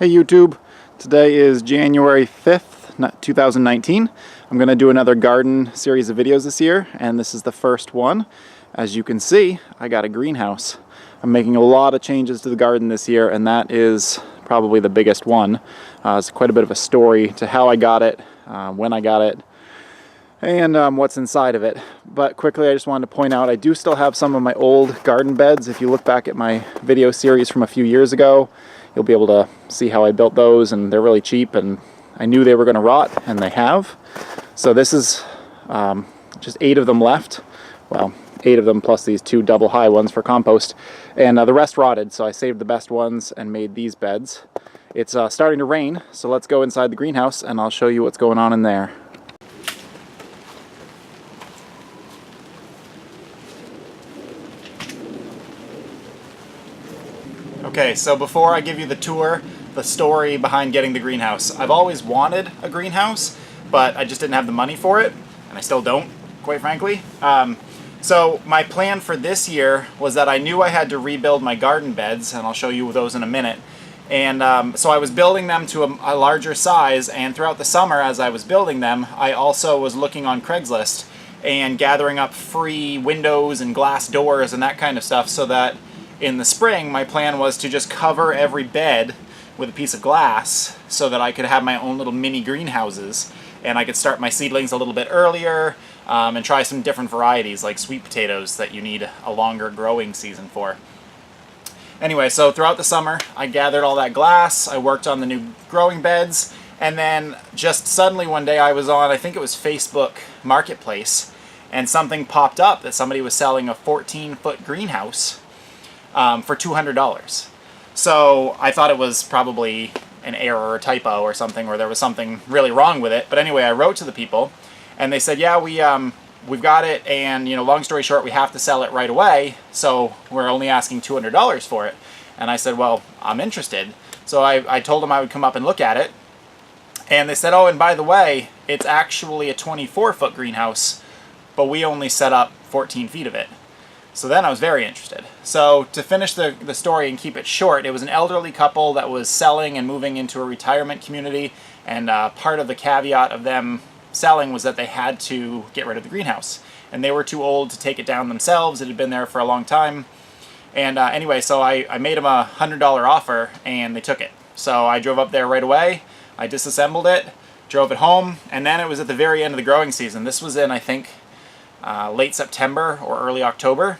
Hey YouTube, today is January 5th, 2019. I'm going to do another garden series of videos this year, and this is the first one. As you can see, I got a greenhouse. I'm making a lot of changes to the garden this year, and that is probably the biggest one. It's quite a bit of a story to how I got it, when I got it, and what's inside of it. But quickly, I just wanted to point out I do still have some of my old garden beds. If you look back at my video series from a few years ago, you'll be able to see how I built those, and they're really cheap, and I knew they were going to rot, and they have. So this is just 8 of them left. Well, 8 of them plus these 2 double high ones for compost, and the rest rotted, so I saved the best ones and made these beds. It's starting to rain, so let's go inside the greenhouse and I'll show you what's going on in there. Okay, so before I give you the tour, the story behind getting the greenhouse. I've always wanted a greenhouse, but I just didn't have the money for it, and I still don't, quite frankly. So my plan for this year was that I knew I had to rebuild my garden beds, and I'll show you those in a minute. And so I was building them to a larger size, and throughout the summer as I was building them, I also was looking on Craigslist and gathering up free windows and glass doors and that kind of stuff, so that in the spring, my plan was to just cover every bed with a piece of glass so that I could have my own little mini greenhouses, and I could start my seedlings a little bit earlier and try some different varieties like sweet potatoes that you need a longer growing season for. Anyway, so throughout the summer, I gathered all that glass, I worked on the new growing beds, and then just suddenly one day I was on, I think it was Facebook Marketplace, and something popped up that somebody was selling a 14-foot greenhouse for $200. So I thought it was probably an error or a typo or something, or there was something really wrong with it. But anyway, I wrote to the people, and they said, yeah, we've got it, and long story short, we have to sell it right away, so we're only asking $200 for it. And I said, well, I'm interested. So I told them I would come up and look at it, and they said, oh, and by the way, it's actually a 24-foot greenhouse, but we only set up 14 feet of it. So then I was very interested. So to finish the story and keep it short, it was an elderly couple that was selling and moving into a retirement community, and part of the caveat of them selling was that they had to get rid of the greenhouse, and they were too old to take it down themselves. It had been there for a long time, and anyway, so I made them a $100 offer, and they took it. So I drove up there right away, I disassembled it, drove it home, and then it was at the very end of the growing season. This was in, I think, late September or early October,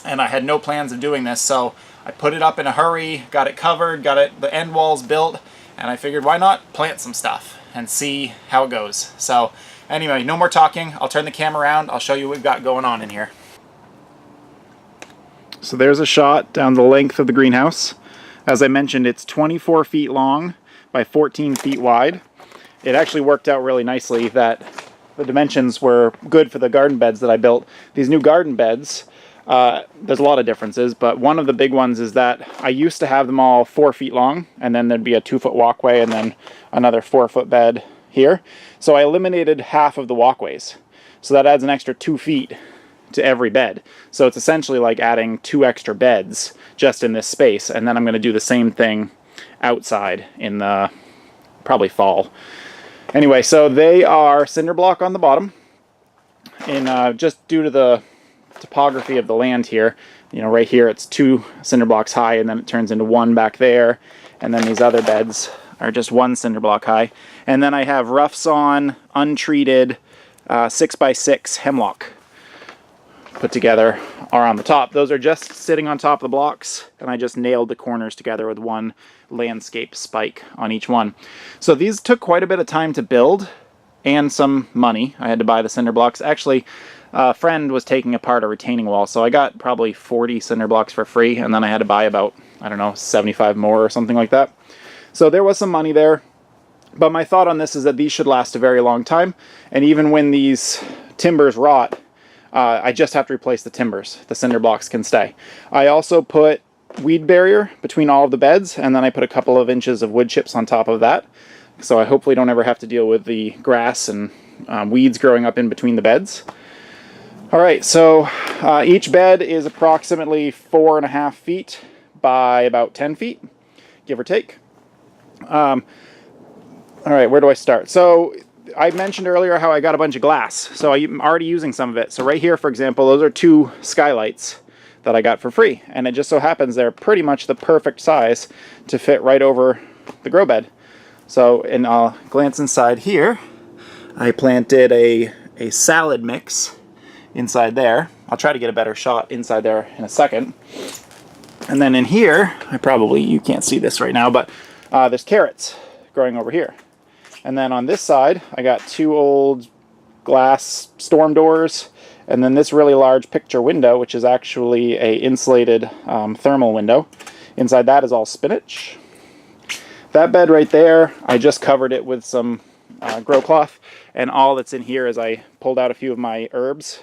and I had no plans of doing this, so I put it up in a hurry, got it covered, the end walls built, and I figured why not plant some stuff and see how it goes. So anyway, no more talking, I'll turn the camera around, I'll show you what we've got going on in here. So there's a shot down the length of the greenhouse. As I mentioned, it's 24 feet long by 14 feet wide. It actually worked out really nicely that the dimensions were good for the garden beds that I built. These new garden beds, there's a lot of differences, but one of the big ones is that I used to have them all 4 feet long, and then there'd be a 2-foot walkway and then another 4-foot bed here. So I eliminated half of the walkways. So that adds an extra 2 feet to every bed. So it's essentially like adding 2 extra beds just in this space, and then I'm going to do the same thing outside in the probably fall. Anyway, so they are cinder block on the bottom, and just due to the topography of the land here, right here it's 2 cinder blocks high, and then it turns into 1 back there, and then these other beds are just 1 cinder block high. And then I have rough sawn, untreated 6x6 hemlock put together are on the top. Those are just sitting on top of the blocks, and I just nailed the corners together with 1 landscape spike on each one. So these took quite a bit of time to build and some money. I had to buy the cinder blocks. Actually, a friend was taking apart a retaining wall, so I got probably 40 cinder blocks for free, and then I had to buy about, I don't know, 75 more or something like that. So there was some money there, but my thought on this is that these should last a very long time, and even when these timbers rot, I just have to replace the timbers. The cinder blocks can stay. I also put weed barrier between all of the beds, and then I put a couple of inches of wood chips on top of that, so I hopefully don't ever have to deal with the grass and weeds growing up in between the beds. Alright, so each bed is approximately 4.5 feet by about 10 feet, give or take. All right, where do I start? So I mentioned earlier how I got a bunch of glass, so I'm already using some of it. So right here, for example, those are 2 skylights that I got for free, and it just so happens they're pretty much the perfect size to fit right over the grow bed. So, and I'll glance inside here. I planted a salad mix inside there. I'll try to get a better shot inside there in a second. And then in here, you can't see this right now, but there's carrots growing over here. And then on this side, I got 2 old glass storm doors, and then this really large picture window, which is actually a insulated thermal window. Inside that is all spinach. That bed right there, I just covered it with some grow cloth, and all that's in here is I pulled out a few of my herbs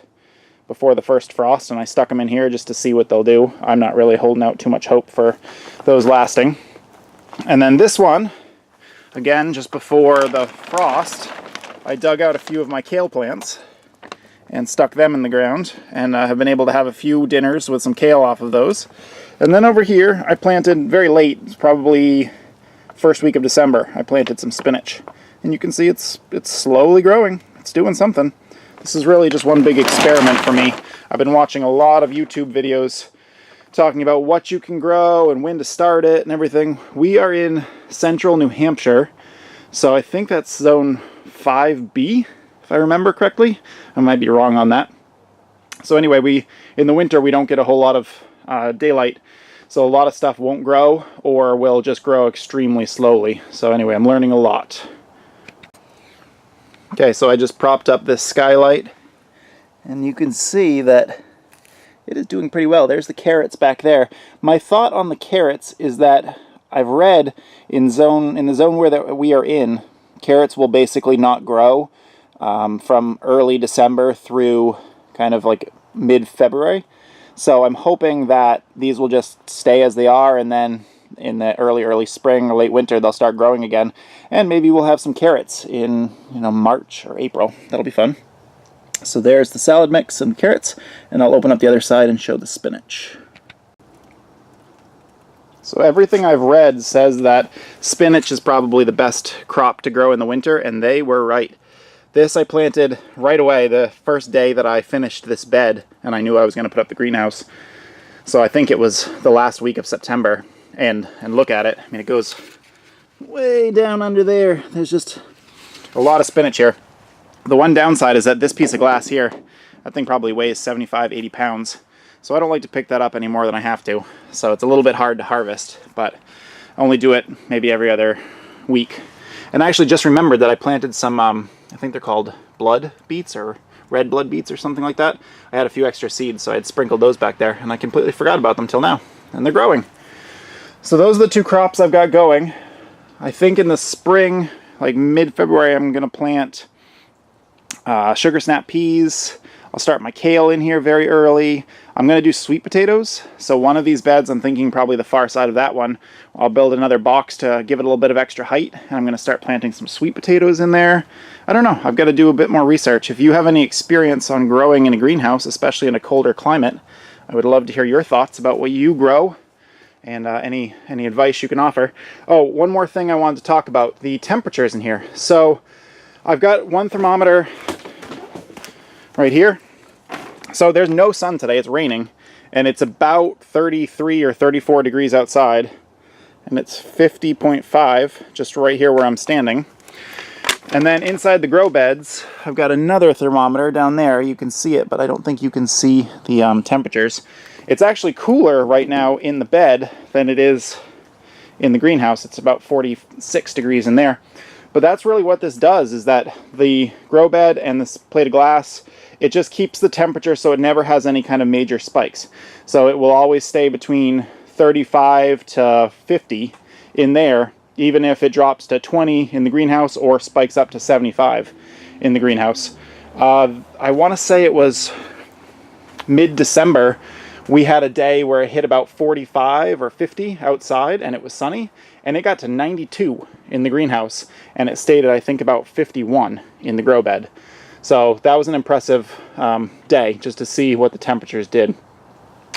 before the first frost, and I stuck them in here just to see what they'll do. I'm not really holding out too much hope for those lasting. And then this one, again, just before the frost, I dug out a few of my kale plants and stuck them in the ground, and have been able to have a few dinners with some kale off of those. And then over here, I planted very late, it's probably first week of December, I planted some spinach. And you can see it's slowly growing. It's doing something. This is really just one big experiment for me. I've been watching a lot of YouTube videos talking about what you can grow and when to start it and everything. We are in central New Hampshire, so I think that's zone 5B, if I remember correctly. I might be wrong on that. So anyway, in the winter we don't get a whole lot of daylight, so a lot of stuff won't grow or will just grow extremely slowly. So anyway, I'm learning a lot. Okay, so I just propped up this skylight, and you can see that it is doing pretty well. There's the carrots back there. My thought on the carrots is that I've read in the zone where we are in, carrots will basically not grow from early December through kind of like mid-February. So I'm hoping that these will just stay as they are, and then in the early spring or late winter they'll start growing again, and maybe we'll have some carrots in March or April. That'll be fun. So there's the salad mix and carrots, and I'll open up the other side and show the spinach. So everything I've read says that spinach is probably the best crop to grow in the winter, and they were right. This I planted right away the first day that I finished this bed, and I knew I was going to put up the greenhouse. So I think it was the last week of September. And look at it. I mean, it goes way down under there. There's just a lot of spinach here. The one downside is that this piece of glass here, that thing probably weighs 75, 80 pounds. So I don't like to pick that up any more than I have to. So it's a little bit hard to harvest, but I only do it maybe every other week. And I actually just remembered that I planted some, I think they're called blood beets or red blood beets or something like that. I had a few extra seeds, so I had sprinkled those back there, and I completely forgot about them till now. And they're growing. So those are the 2 crops I've got going. I think in the spring, like mid-February, I'm going to plant sugar snap peas. I'll start my kale in here very early. I'm going to do sweet potatoes. So one of these beds, I'm thinking probably the far side of that one, I'll build another box to give it a little bit of extra height. And I'm going to start planting some sweet potatoes in there. I don't know. I've got to do a bit more research. If you have any experience on growing in a greenhouse, especially in a colder climate, I would love to hear your thoughts about what you grow and any advice you can offer. Oh, one more thing I wanted to talk about, the temperatures in here. So I've got one thermometer right here. So there's no sun today, it's raining, and it's about 33 or 34 degrees outside, and it's 50.5 just right here where I'm standing. And then inside the grow beds, I've got another thermometer down there. You can see it, but I don't think you can see the temperatures. It's actually cooler right now in the bed than it is in the greenhouse. It's about 46 degrees in there. But that's really what this does, is that the grow bed and this plate of glass, it just keeps the temperature so it never has any kind of major spikes. So it will always stay between 35 to 50 in there, even if it drops to 20 in the greenhouse or spikes up to 75 in the greenhouse. I want to say it was mid-December, we had a day where it hit about 45 or 50 outside and it was sunny, and it got to 92 in the greenhouse, and it stayed at I think about 51 in the grow bed. So that was an impressive day just to see what the temperatures did.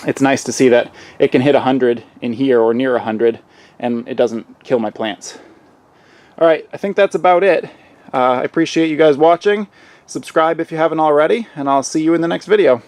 It's nice to see that it can hit 100 in here or near 100 and it doesn't kill my plants. Alright, I think that's about it. I appreciate you guys watching. Subscribe if you haven't already, and I'll see you in the next video.